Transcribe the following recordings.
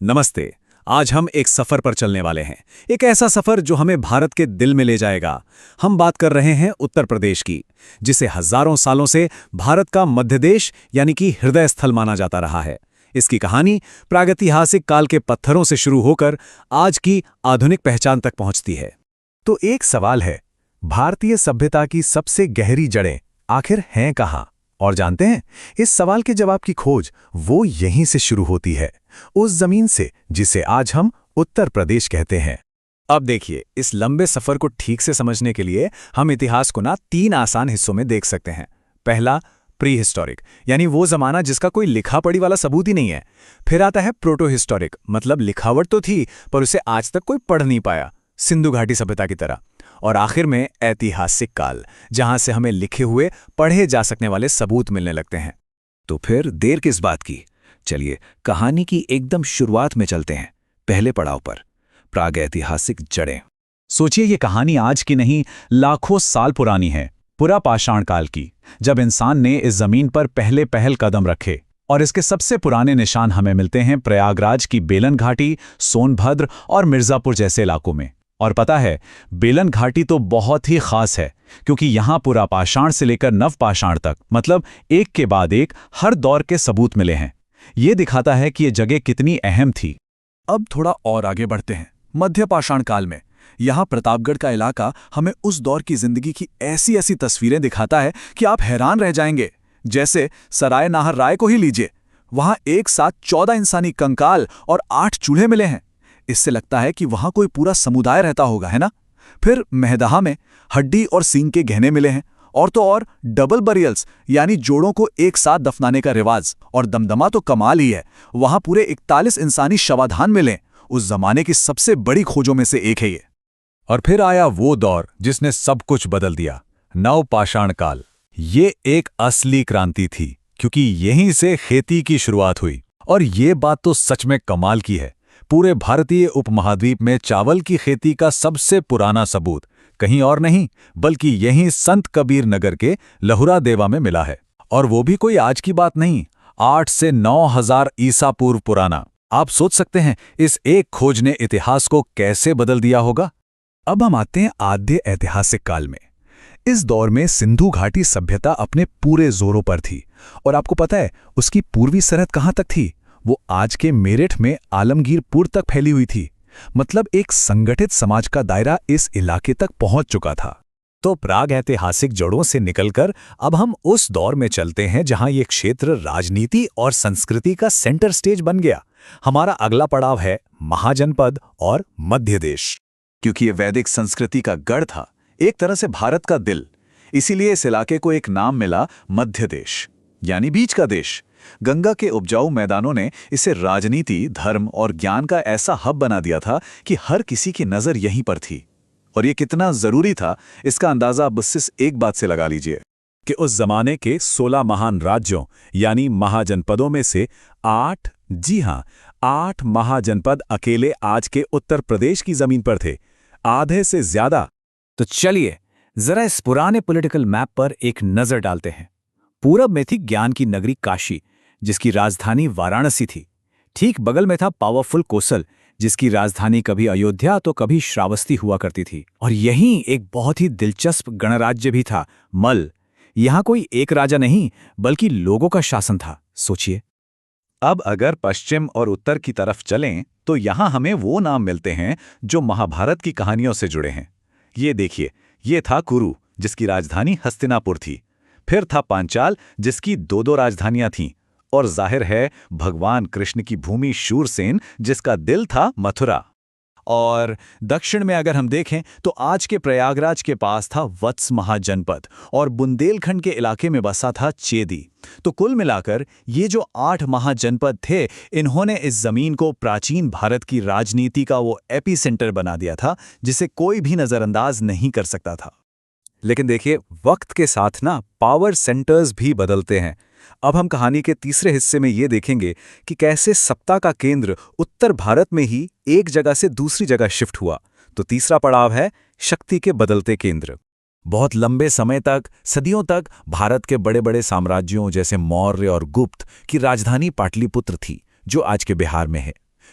नमस्ते। आज हम एक सफर पर चलने वाले हैं। एक ऐसा सफर जो हमें भारत के दिल में ले जाएगा। हम बात कर रहे हैं उत्तर प्रदेश की, जिसे हजारों सालों से भारत का मध्य देश यानी कि हृदय स्थल माना जाता रहा है। इसकी कहानी प्रागैतिहासिक काल के पत्थरों से शुरू होकर आज की आधुनिक पहचान तक पहुंचती है। तो एक सवाल है, भारतीय सभ्यता की सबसे गहरी जड़ें आखिर हैं कहाँ? और जानते हैं, इस सवाल के जवाब की खोज वो यहीं से शुरू होती है, उस जमीन से जिसे आज हम उत्तर प्रदेश कहते हैं। अब देखिए, इस लंबे सफर को ठीक से समझने के लिए हम इतिहास को 3 आसान हिस्सों में देख सकते हैं। पहला, प्री हिस्टोरिक, यानी वो जमाना जिसका कोई लिखा पढ़ी वाला सबूत ही नहीं है। फिर आता है प्रोटो हिस्टोरिक, मतलब लिखावट तो थी पर उसे आज तक कोई पढ़ नहीं पाया, सिंधु घाटी सभ्यता की तरह। और आखिर में ऐतिहासिक काल, जहां से हमें लिखे हुए पढ़े जा सकने वाले सबूत मिलने लगते हैं। तो फिर देर किस बात की, चलिए कहानी की एकदम शुरुआत में चलते हैं, पहले पड़ाव पर, प्रागैतिहासिक जड़ें। सोचिए, ये कहानी आज की नहीं, लाखों साल पुरानी है, पुरा पाषाण काल की, जब इंसान ने इस जमीन पर पहले पहल कदम रखे। और इसके सबसे पुराने निशान हमें मिलते हैं प्रयागराज की बेलन घाटी, सोनभद्र और मिर्जापुर जैसे इलाकों में। और पता है, बेलन घाटी तो बहुत ही खास है, क्योंकि यहां पुरा पाषाण से लेकर नवपाषाण तक, मतलब एक के बाद एक, हर दौर के सबूत मिले हैं। ये दिखाता है कि ये जगह कितनी अहम थी। अब थोड़ा और आगे बढ़ते हैं, मध्य पाषाण काल में। यहाँ प्रतापगढ़ का इलाका हमें उस दौर की जिंदगी की ऐसी ऐसी तस्वीरें दिखाता है कि आप हैरान रह जाएंगे। जैसे सराय नाहर राय को ही लीजिए, वहां एक साथ 14 इंसानी कंकाल और 8 चूल्हे मिले हैं। इससे लगता है कि वहां कोई पूरा समुदाय रहता होगा, है ना। फिर मेहदहा में हड्डी और सींग के गहने मिले हैं, और तो और डबल बरियल्स, यानी जोड़ों को एक साथ दफनाने का रिवाज। और दमदमा तो कमाल ही है, वहां पूरे 41 इंसानी शवाधान मिले। उस जमाने की सबसे बड़ी खोजों में से एक है ये। और फिर आया वो दौर जिसने सब कुछ बदल दिया, नवपाषाण काल। ये एक असली क्रांति थी, क्योंकि यहीं से खेती की शुरुआत हुई। और ये बात तो सच में कमाल की है। पूरे भारतीय उपमहाद्वीप में चावल की खेती का सबसे पुराना सबूत कहीं और नहीं, बल्कि यहीं संत कबीर नगर के लहुरा देवा में मिला है। और वो भी कोई आज की बात नहीं, 8 से 9,000 ईसा पूर्व पुराना। आप सोच सकते हैं इस एक खोज ने इतिहास को कैसे बदल दिया होगा। अब हम आते हैं आद्य ऐतिहासिक काल में। इस दौर में सिंधु घाटी सभ्यता अपने पूरे जोरों पर थी। और आपको पता है उसकी पूर्वी सरहद कहां तक थी? वो आज के मेरठ में आलमगीरपुर तक फैली हुई थी। मतलब एक संगठित समाज का दायरा इस इलाके तक पहुंच चुका था। तो प्रागैतिहासिक जड़ों से निकलकर अब हम उस दौर में चलते हैं जहां ये क्षेत्र राजनीति और संस्कृति का सेंटर स्टेज बन गया। हमारा अगला पड़ाव है महाजनपद और मध्य देश। क्योंकि ये वैदिक संस्कृति का गढ़ था, एक तरह से भारत का दिल। इसीलिए इस इलाके को एक नाम मिला मध्य देश, यानी बीच का देश। गंगा के उपजाऊ मैदानों ने इसे राजनीति, धर्म और ज्ञान का ऐसा हब बना दिया था कि हर किसी की नजर यहीं पर थी। और ये कितना जरूरी था, इसका अंदाजा आप बस एक बात से लगा लीजिए कि उस जमाने के 16 महान राज्यों यानी महाजनपदों में से 8, जी हां, 8 महाजनपद अकेले आज के उत्तर प्रदेश की जमीन पर थे, आधे से ज्यादा। तो चलिए जरा इस पुराने पॉलिटिकल मैप पर एक नजर डालते हैं। पूरब में थी ज्ञान की नगरी काशी, जिसकी राजधानी वाराणसी थी। ठीक बगल में था पावरफुल कोसल, जिसकी राजधानी कभी अयोध्या तो कभी श्रावस्ती हुआ करती थी। और यहीं एक बहुत ही दिलचस्प गणराज्य भी था, मल। यहां कोई एक राजा नहीं, बल्कि लोगों का शासन था। सोचिए। अब अगर पश्चिम और उत्तर की तरफ चलें तो यहां हमें वो नाम मिलते हैं जो महाभारत की कहानियों से जुड़े हैं। ये देखिए, ये था कुरु, जिसकी राजधानी हस्तिनापुर थी। फिर था पांचाल, जिसकी 2 राजधानियां थीं। और जाहिर है भगवान कृष्ण की भूमि शूरसेन, जिसका दिल था मथुरा। और दक्षिण में अगर हम देखें तो आज के प्रयागराज के पास था वत्स महाजनपद, और बुंदेलखंड के इलाके में बसा था चेदी। तो कुल मिलाकर ये जो 8 महाजनपद थे, इन्होंने इस जमीन को प्राचीन भारत की राजनीति का वो एपिसेंटर बना दिया था, जिसे कोई भी नजरअंदाज नहीं कर सकता था। लेकिन देखिए, वक्त के साथ पावर सेंटर्स भी बदलते हैं। अब हम कहानी के तीसरे हिस्से में ये देखेंगे कि कैसे सत्ता का केंद्र उत्तर भारत में ही एक जगह से दूसरी जगह शिफ्ट हुआ। तो तीसरा पड़ाव है शक्ति के बदलते केंद्र। बहुत लंबे समय तक, सदियों तक भारत के बड़े बड़े साम्राज्यों जैसे मौर्य और गुप्त की राजधानी पाटलिपुत्र थी, जो आज के बिहार में है।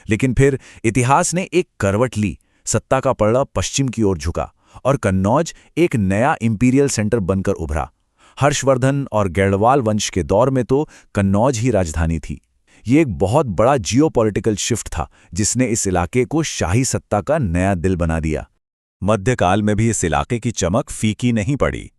लेकिन फिर इतिहास ने एक करवट ली, सत्ता का पलड़ा पश्चिम की ओर झुका और कन्नौज एक नया इंपीरियल सेंटर बनकर उभरा। हर्षवर्धन और गढ़वाल वंश के दौर में तो कन्नौज ही राजधानी थी। ये एक बहुत बड़ा जियोपॉलिटिकल शिफ्ट था जिसने इस इलाके को शाही सत्ता का नया दिल बना दिया। मध्यकाल में भी इस इलाके की चमक फीकी नहीं पड़ी।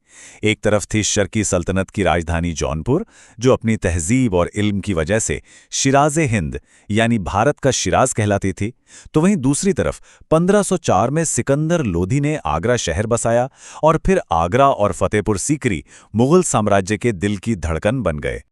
एक तरफ थी शर्की सल्तनत की राजधानी जौनपुर, जो अपनी तहजीब और इल्म की वजह से शिराज़े हिंद यानी भारत का शिराज कहलाती थी, तो वहीं दूसरी तरफ 1504 में सिकंदर लोधी ने आगरा शहर बसाया और फिर आगरा और फतेहपुर सीकरी मुगल साम्राज्य के दिल की धड़कन बन गए।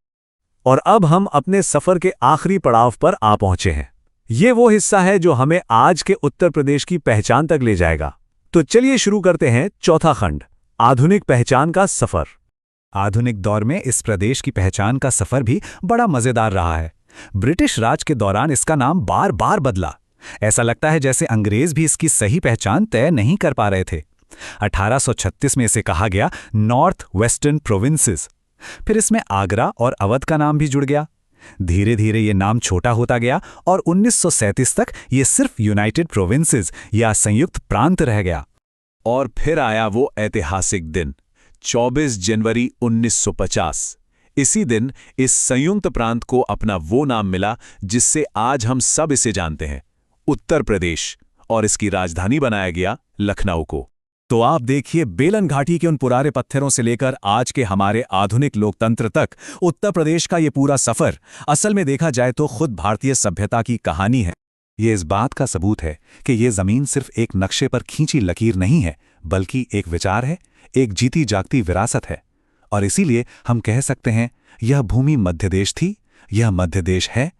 और अब हम अपने सफर के आखिरी पड़ाव पर आ पहुंचे हैं। ये वो हिस्सा है जो हमें आज के उत्तर प्रदेश की पहचान तक ले जाएगा। तो चलिए शुरू करते हैं चौथा खंड, आधुनिक पहचान का सफर। आधुनिक दौर में इस प्रदेश की पहचान का सफर भी बड़ा मजेदार रहा है। ब्रिटिश राज के दौरान इसका नाम बार बार बदला। ऐसा लगता है जैसे अंग्रेज भी इसकी सही पहचान तय नहीं कर पा रहे थे। 1836 में इसे कहा गया नॉर्थ वेस्टर्न प्रोविंसेस। फिर इसमें आगरा और अवध का नाम भी जुड़ गया। धीरे धीरे ये नाम छोटा होता गया और 1937 तक ये सिर्फ यूनाइटेड प्रोविंसेस या संयुक्त प्रांत रह गया। और फिर आया वो ऐतिहासिक दिन 24 जनवरी 1950। इसी दिन इस संयुक्त प्रांत को अपना वो नाम मिला जिससे आज हम सब इसे जानते हैं, उत्तर प्रदेश, और इसकी राजधानी बनाया गया लखनऊ को। तो आप देखिए, बेलन घाटी के उन पुराने पत्थरों से लेकर आज के हमारे आधुनिक लोकतंत्र तक उत्तर प्रदेश का ये पूरा सफर असल में देखा जाए तो खुद भारतीय सभ्यता की कहानी है। ये इस बात का सबूत है कि ये जमीन सिर्फ एक नक्शे पर खींची लकीर नहीं है, बल्कि एक विचार है, एक जीती जागती विरासत है। और इसीलिए हम कह सकते हैं, यह भूमि मध्य देश थी, यह मध्य देश है